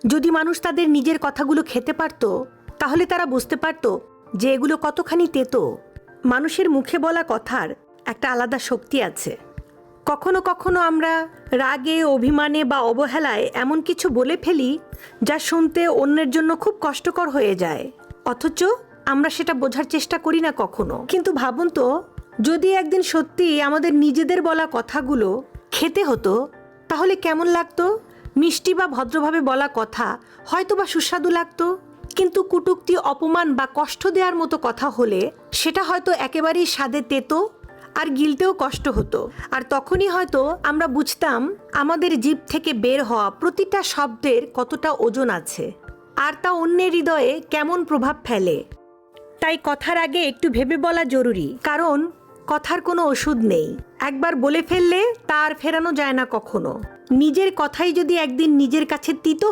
যদি মানুষ তাদের নিজের কথাগুলো খেতে পারত, তাহলে তারা বুঝতে পারত যে এগুলো কতখানি তেতো। মানুষের মুখে বলা কথার একটা আলাদা শক্তি আছে। কখনো কখনো আমরা রাগে, অভিমানে বা অবহেলায় এমন কিছু বলে ফেলি যা শুনতে অন্যের জন্য খুব কষ্টকর হয়ে যায়, অথচ আমরা সেটা বোঝার চেষ্টা করি না কখনো। কিন্তু ভাবুন তো, যদি একদিন সত্যি আমাদের নিজেদের বলা কথাগুলো খেতে হতো, তাহলে কেমন লাগতো? মিষ্টি বা ভদ্রভাবে বলা কথা হয়তো বা সুস্বাদু লাগতো, কিন্তু কটূক্তি, অপমান বা কষ্ট দেওয়ার মতো কথা হলে সেটা হয়তো একেবারেই স্বাদে তেতো আর গিলতেও কষ্ট হতো। আর তখনই হয়তো আমরা বুঝতাম আমাদের জিভ থেকে বের হওয়া প্রতিটা শব্দের কতটা ওজন আছে, আর তা অন্যের হৃদয়ে কেমন প্রভাব ফেলে। তাই কথার আগে একটু ভেবে বলা জরুরি, কারণ কথার কোনো ওষুধ নেই। একবার বলে ফেললে তা আর ফেরানো যায় না কখনো। নিজের কথাই যদি একদিন নিজের কাছে তিতো